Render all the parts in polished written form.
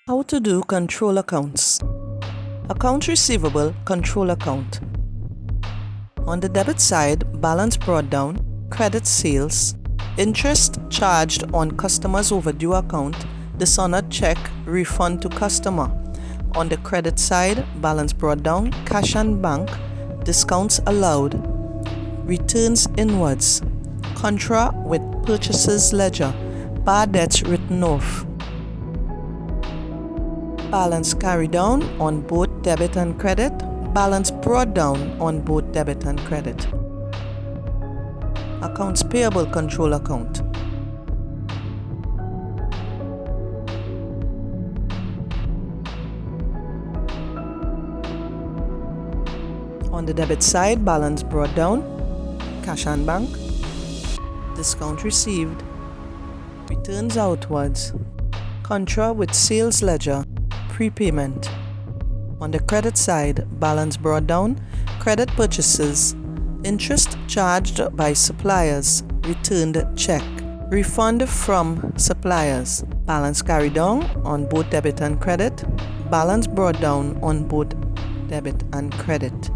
How to do control accounts. Account receivable, control account. On the debit side, balance brought down, credit sales, interest charged on customer's overdue account, dishonored check, refund to customer. On the credit side, balance brought down, cash and bank, discounts allowed, returns inwards, contra with purchases ledger, bad debts written off. Balance carried down on both debit and credit, balance brought down on both debit and credit. Accounts payable, control account. On the debit side, balance brought down, cash and bank, discount received, returns outwards, contra with sales ledger, prepayment. On the credit side, balance brought down, credit purchases, interest charged by suppliers, returned check, refund from suppliers. Balance carried down on both debit and credit, balance brought down on both debit and credit.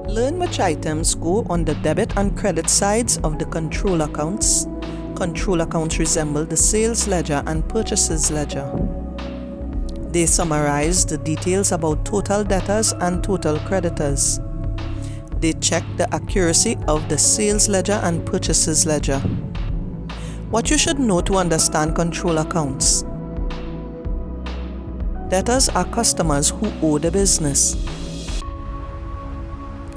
Learn which items go on the debit and credit sides of the control accounts. Control accounts resemble the sales ledger and purchases ledger. They summarize the details about total debtors and total creditors. They check the accuracy of the sales ledger and purchases ledger. What you should know to understand control accounts. Debtors are customers who owe the business.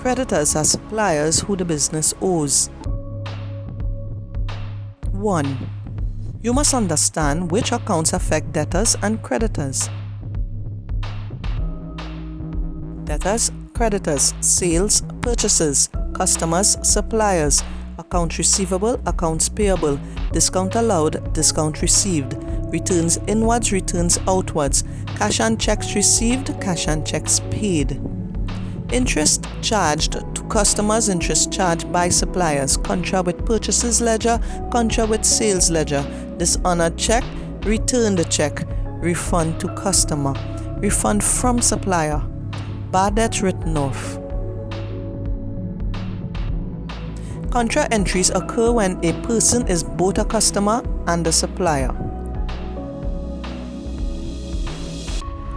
Creditors are suppliers who the business owes. 1. You must understand which accounts affect debtors and creditors. Debtors, creditors, sales, purchases, customers, suppliers, account receivable, accounts payable, discount allowed, discount received, returns inwards, returns outwards, cash and checks received, cash and checks paid. Interest charged to customers, interest charged by suppliers, contra with purchases ledger, contra with sales ledger, dishonored check, returned check, refund to customer, refund from supplier, bad debt written off. Contra entries occur when a person is both a customer and a supplier.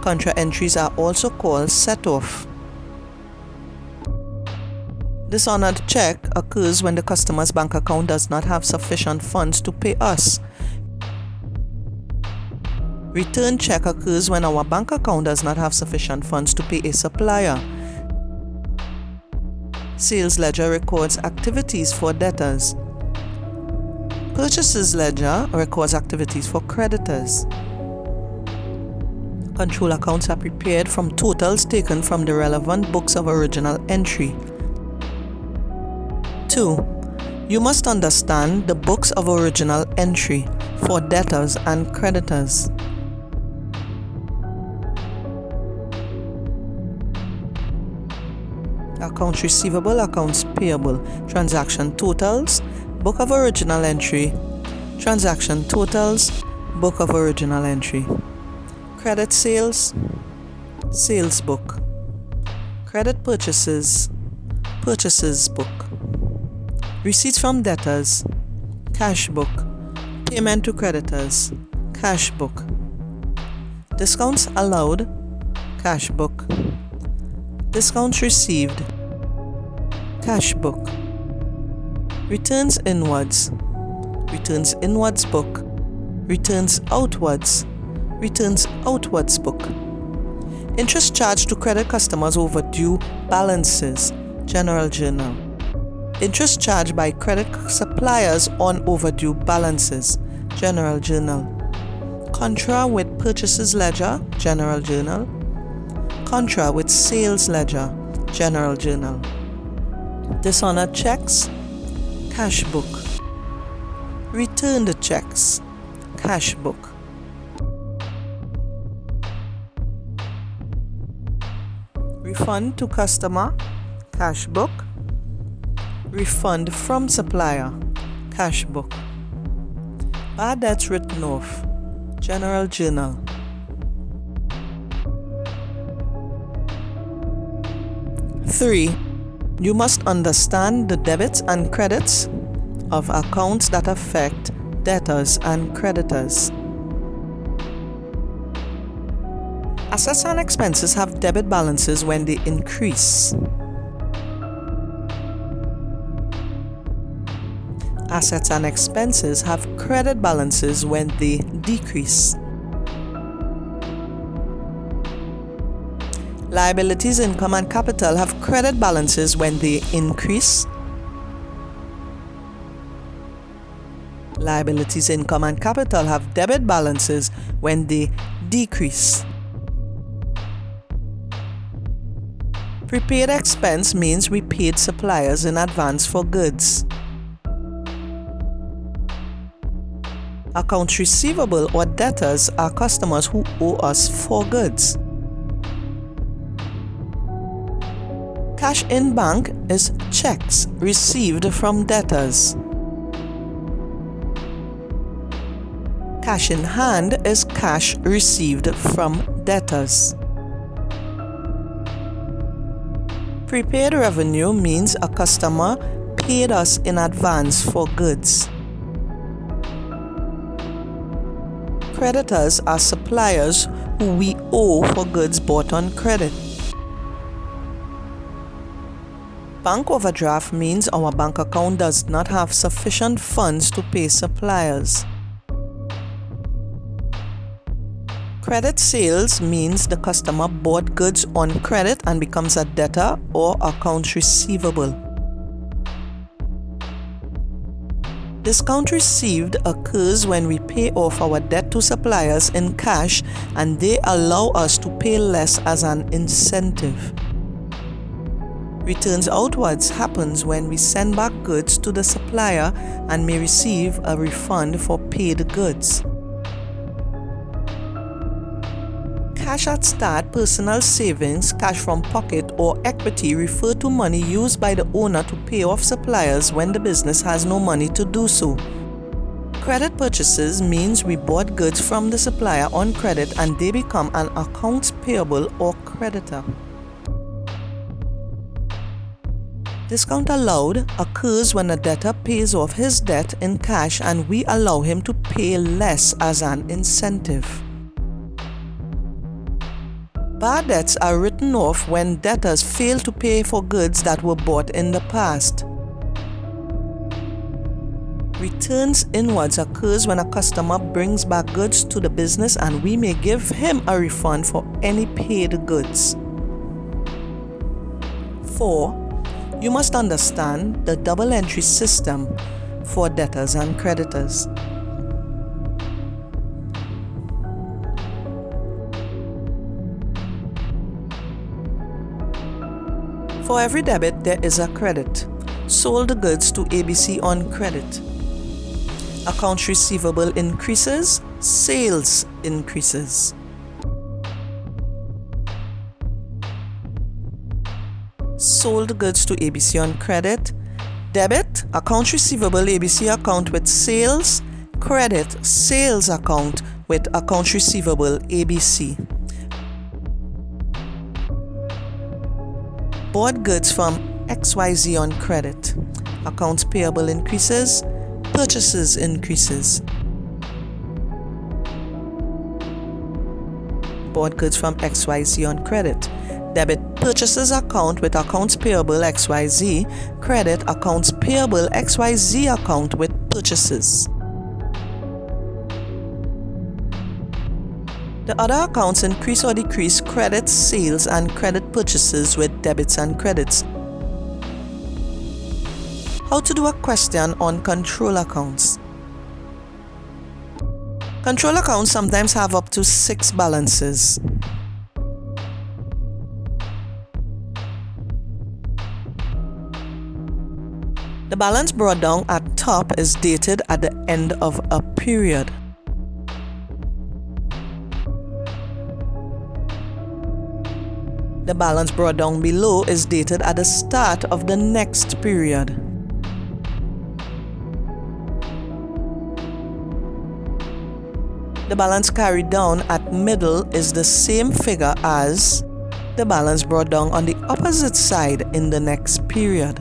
Contra entries are also called set-off. Dishonored check occurs when the customer's bank account does not have sufficient funds to pay us. Return check occurs when our bank account does not have sufficient funds to pay a supplier. Sales ledger records activities for debtors. Purchases ledger records activities for creditors. Control accounts are prepared from totals taken from the relevant books of original entry. 2. You must understand the books of original entry for debtors and creditors. Accounts receivable, accounts payable, transaction totals, book of original entry, transaction totals, book of original entry. Credit sales, sales book. Credit purchases, purchases book. Receipts from debtors, cash book. Payment to creditors, cash book. Discounts allowed, cash book. Discounts received, cash book. Returns inwards, returns inwards book. Returns outwards, returns outwards book. Interest charged to credit customers overdue balances, general journal. Interest charged by credit suppliers on overdue balances, general journal. Contra with purchases ledger, general journal. Contra with sales ledger, general journal. Dishonored checks, cash book. Returned checks, cash book. Refund to customer, cash book. Refund from supplier, cash book. Bad debts written off, general journal. 3. You must understand the debits and credits of accounts that affect debtors and creditors. Assets and expenses have debit balances when they increase. Assets and expenses have credit balances when they decrease. Liabilities, income, and capital have credit balances when they increase. Liabilities, income, and capital have debit balances when they decrease. Prepaid expense means we paid suppliers in advance for goods. Accounts receivable or debtors are customers who owe us for goods. Cash in bank is checks received from debtors. Cash in hand is cash received from debtors. Prepaid revenue means a customer paid us in advance for goods. Creditors are suppliers who we owe for goods bought on credit. Bank overdraft means our bank account does not have sufficient funds to pay suppliers. Credit sales means the customer bought goods on credit and becomes a debtor or accounts receivable. Discount received occurs when we pay off our debt to suppliers in cash and they allow us to pay less as an incentive. Returns outwards happens when we send back goods to the supplier and may receive a refund for paid goods. Cash at start, personal savings, cash from pocket, or equity refer to money used by the owner to pay off suppliers when the business has no money to do so. Credit purchases means we bought goods from the supplier on credit and they become an accounts payable or creditor. Discount allowed occurs when a debtor pays off his debt in cash and we allow him to pay less as an incentive. Bad debts are written off when debtors fail to pay for goods that were bought in the past. Returns inwards occurs when a customer brings back goods to the business and we may give him a refund for any paid goods. 4. You must understand the double entry system for debtors and creditors. For every debit, there is a credit. Sold goods to ABC on credit. Accounts receivable increases, sales increases. Sold goods to ABC on credit. Debit, accounts receivable ABC account with sales. Credit, sales account with accounts receivable ABC. Bought goods from XYZ on credit. Accounts payable increases, purchases increases. Bought goods from XYZ on credit. Debit, purchases account with accounts payable XYZ. Credit, accounts payable XYZ account with purchases. The other accounts increase or decrease credit sales and credit purchases with debits and credits. How to do a question on control accounts. Control accounts sometimes have up to 6 balances. The balance brought down at top is dated at the end of a period. The balance brought down below is dated at the start of the next period. The balance carried down at middle is the same figure as the balance brought down on the opposite side in the next period.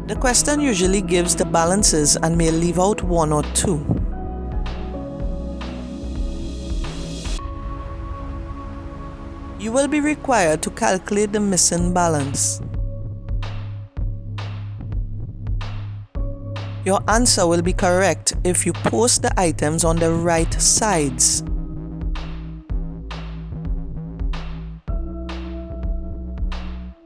The question usually gives the balances and may leave out one or two. You will be required to calculate the missing balance. Your answer will be correct if you post the items on the right sides.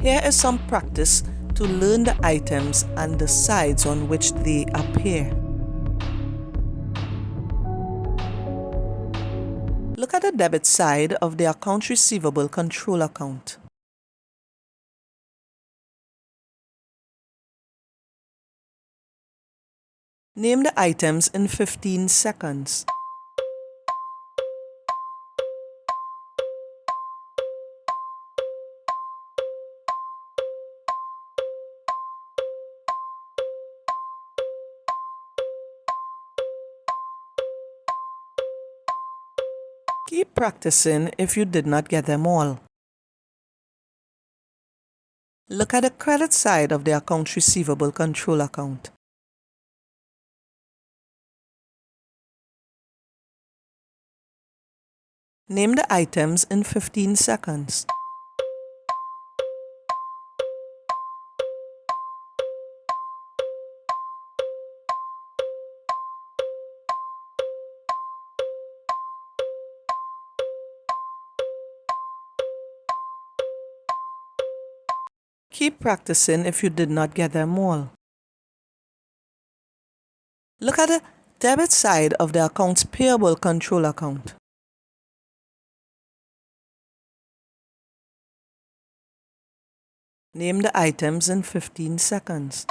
Here is some practice to learn the items and the sides on which they appear. Look at the debit side of the accounts receivable control account. Name the items in 15 seconds. Keep practicing if you did not get them all. Look at the credit side of the accounts receivable control account. Name the items in 15 seconds. Keep practicing if you did not get them all. Look at the debit side of the accounts payable control account. Name the items in 15 seconds.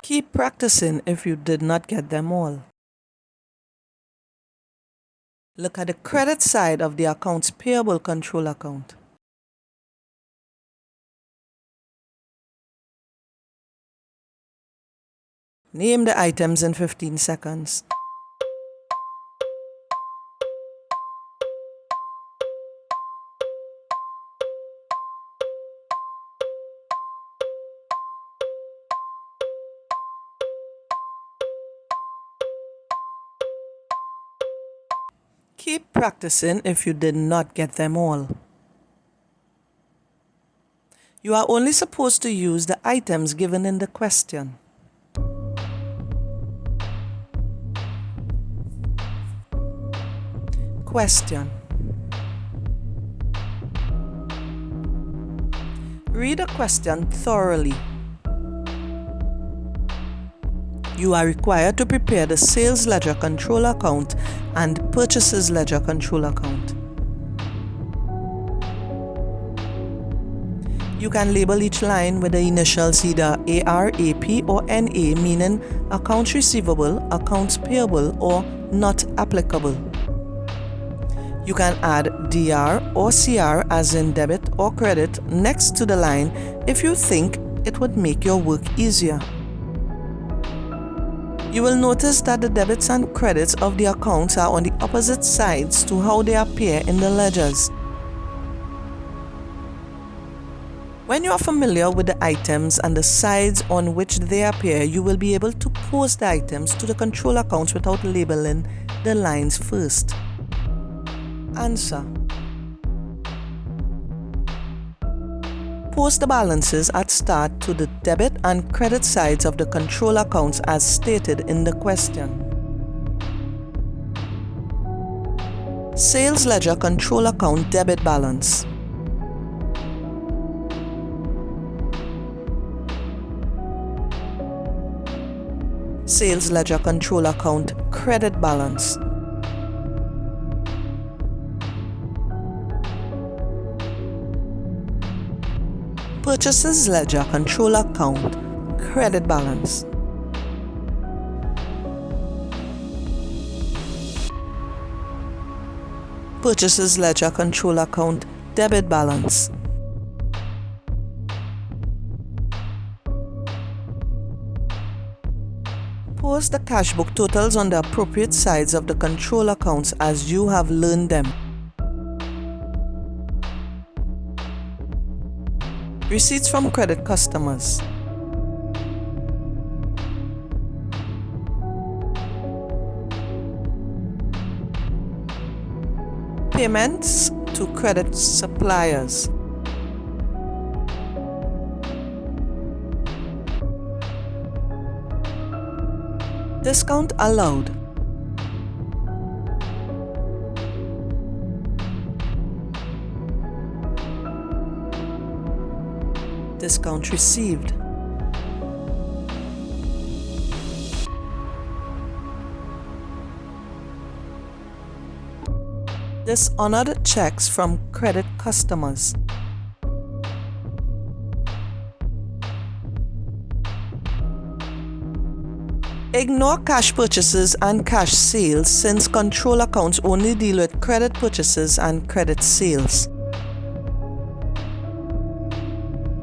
Keep practicing if you did not get them all. Look at the credit side of the accounts payable control account. Name the items in 15 seconds. Keep practicing if you did not get them all. You are only supposed to use the items given in the question. Question. Read the question thoroughly. You are required to prepare the sales ledger control account and purchases ledger control account. You can label each line with the initials either AR, AP, or NA, meaning accounts receivable, accounts payable, or not applicable. You can add DR or CR, as in debit or credit, next to the line if you think it would make your work easier. You will notice that the debits and credits of the accounts are on the opposite sides to how they appear in the ledgers. When you are familiar with the items and the sides on which they appear, you will be able to post the items to the control accounts without labeling the lines first. Answer. Post the balances at start to the debit and credit sides of the control accounts as stated in the question. Sales ledger control account debit balance. Sales ledger control account credit balance. Purchases ledger control account credit balance. Purchases ledger control account debit balance. Post the cash book totals on the appropriate sides of the control accounts as you have learned them. Receipts from credit customers. Payments to credit suppliers. Discount allowed. Discount received. Dishonored checks from credit customers. Ignore cash purchases and cash sales since control accounts only deal with credit purchases and credit sales.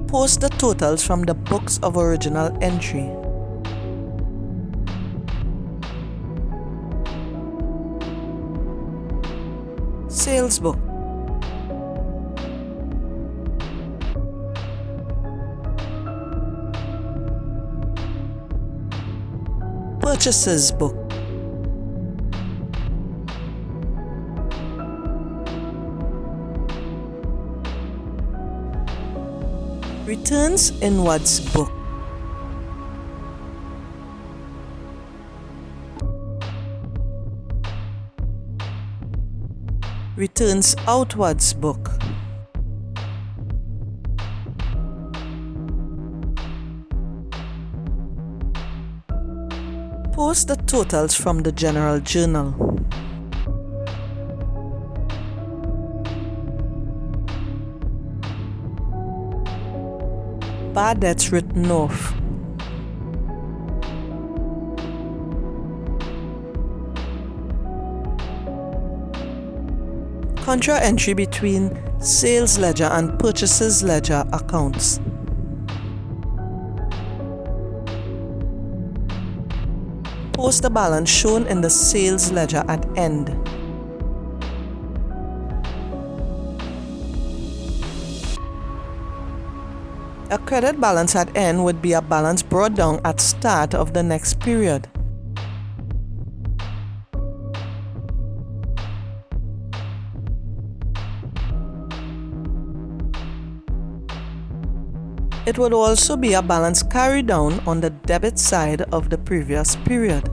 Post the totals from the books of original entry. Sales book. Purchases book. Returns inwards book. Returns outwards book. Post the totals from the general journal. Bad debts written off. Contra entry between sales ledger and purchases ledger accounts. Post the balance shown in the sales ledger at end. A credit balance at end would be a balance brought down at start of the next period. It would also be a balance carried down on the debit side of the previous period.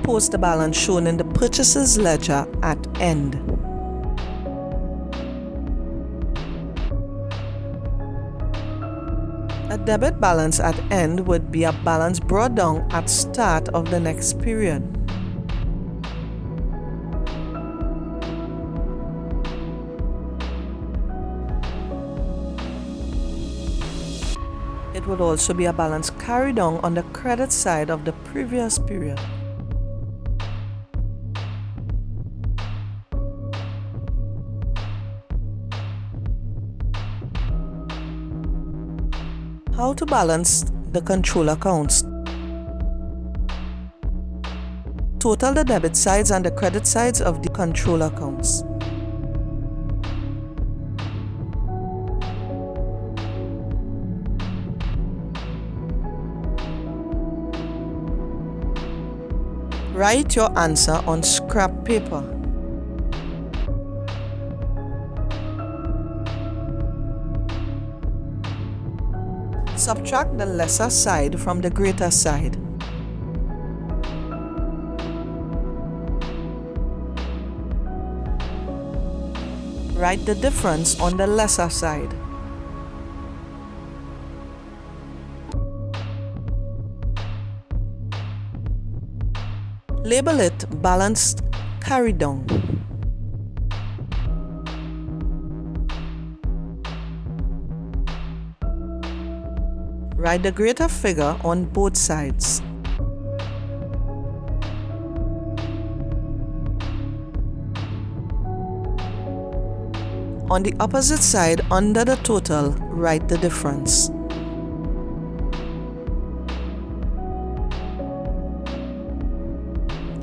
Post the balance shown in the purchases ledger at end. A debit balance at end would be a balance brought down at start of the next period. It would also be a balance carried down on the credit side of the previous period. How to balance the control accounts. Total the debit sides and the credit sides of the control accounts. Write your answer on scrap paper. Subtract the lesser side from the greater side. Write the difference on the lesser side. Label it balanced carry down. Write the greater figure on both sides. On the opposite side, under the total, write the difference.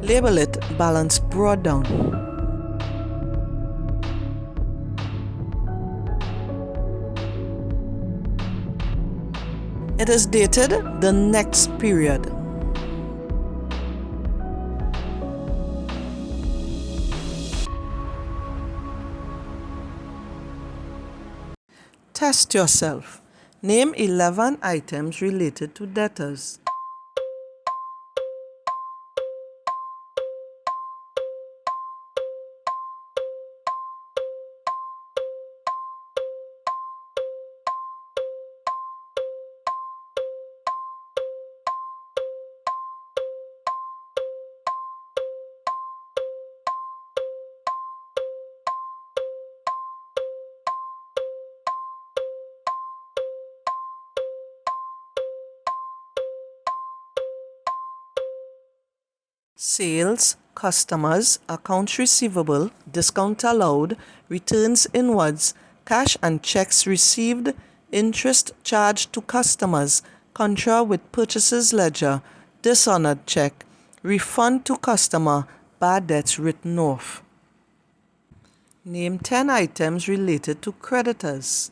Label it balance brought down. It is dated the next period. Test yourself. Name 11 items related to debtors. Sales, customers, accounts receivable, discount allowed, returns inwards, cash and checks received, interest charged to customers, contra with purchases ledger, dishonored check, refund to customer, bad debts written off. Name 10 items related to creditors.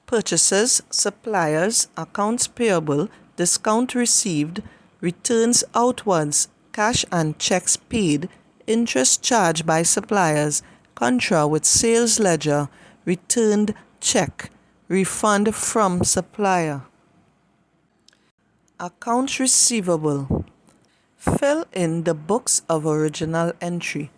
Purchases, suppliers, accounts payable, discount received, returns outwards, cash and checks paid, interest charged by suppliers, contra with sales ledger, returned check, refund from supplier. Accounts receivable. Fill in the books of original entry.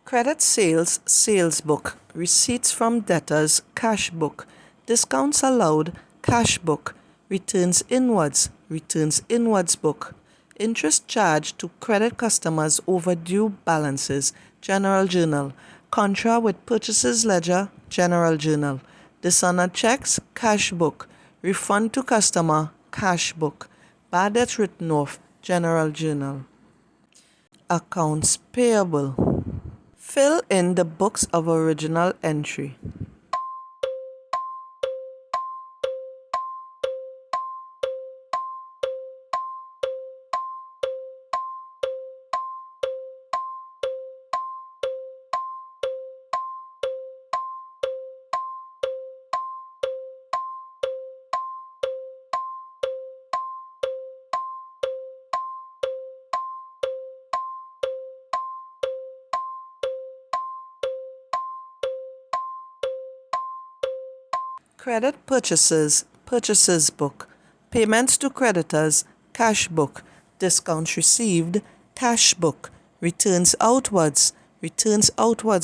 Credit sales, sales book, receipts from debtors, cash book, discounts allowed, cash book, returns inwards book, interest charged to credit customers overdue balances, general journal, contra with purchases ledger, general journal, dishonored checks, cash book, refund to customer, cash book, bad debts written off, general journal. Accounts payable. Fill in the books of original entry. Credit purchases, purchases book, payments to creditors, cash book, discounts received, cash book, returns outwards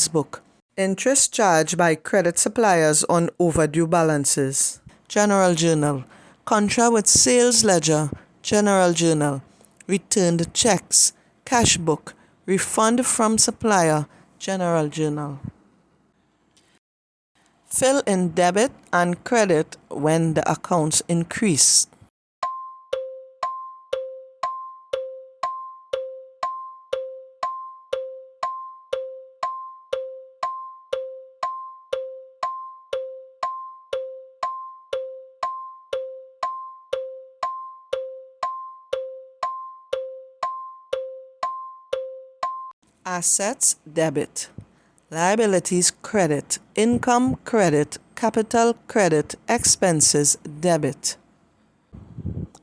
book, interest charged by credit suppliers on overdue balances, general journal, contra with sales ledger, general journal, returned checks, cash book, refund from supplier, general journal. Fill in debit and credit when the accounts increase. Assets, debit. Liabilities, credit. Income, credit. Capital, credit. Expenses, debit.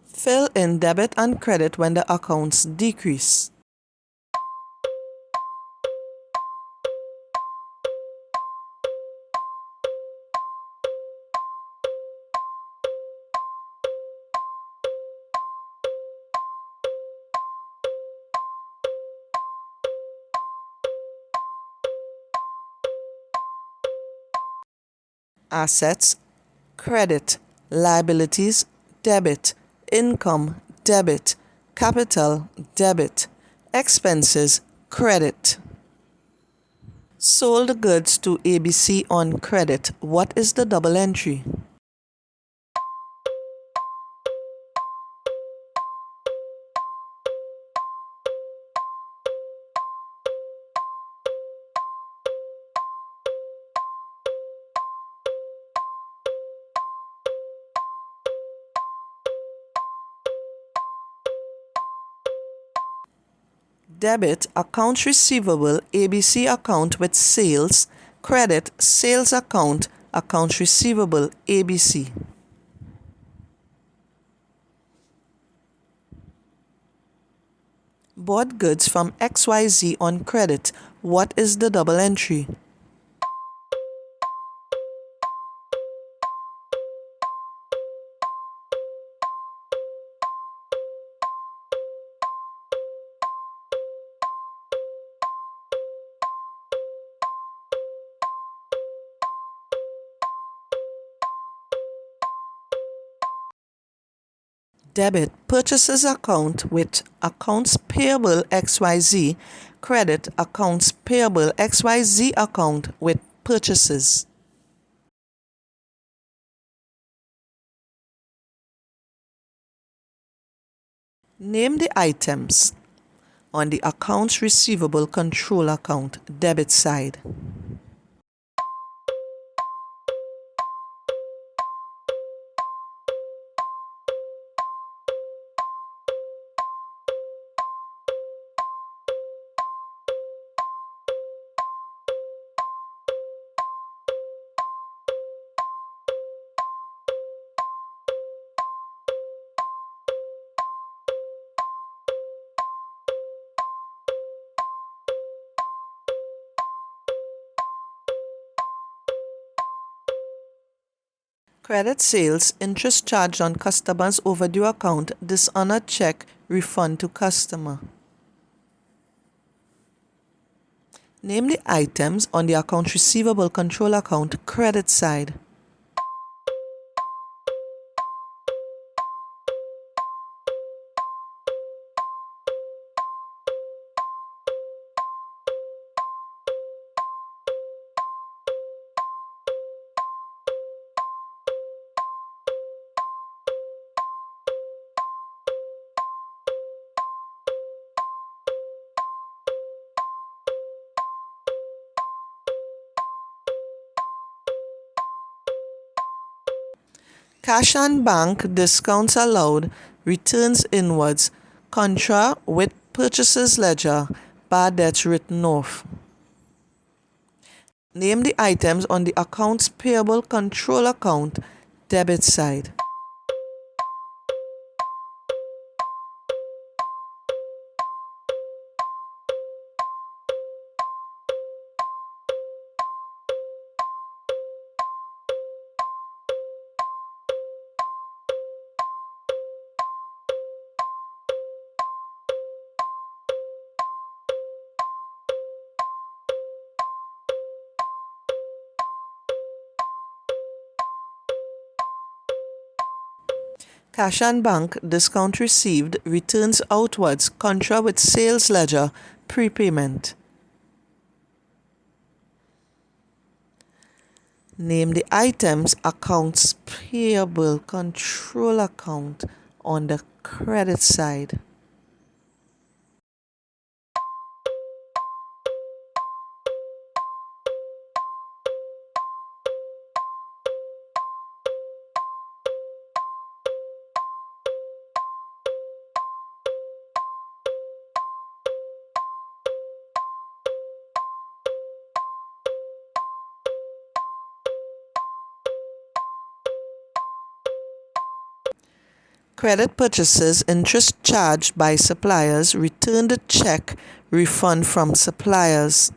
Fill in debit and credit when the accounts decrease. Assets, credit. Liabilities, debit. Income, debit. Capital, debit. Expenses, credit. Sold goods to ABC on credit. What is the double entry? Debit, accounts receivable, ABC account with sales. Credit, sales account, accounts receivable, ABC. Bought goods from XYZ on credit. What is the double entry? Debit, purchases account with accounts payable XYZ. Credit, accounts payable XYZ account with purchases. Name the items on the accounts receivable control account debit side. Credit sales, interest charged on customers' overdue account, dishonored check, refund to customer. Name the items on the accounts receivable control account credit side. Cash and bank, discounts allowed, returns inwards, contra with purchases ledger, bad debts written off. Name the items on the accounts payable control account debit side. Cash and bank, discount received, returns outwards, contra with sales ledger, prepayment. Name the items accounts payable control account on the credit side. Credit purchases, interest charged by suppliers, returned check, refund from suppliers.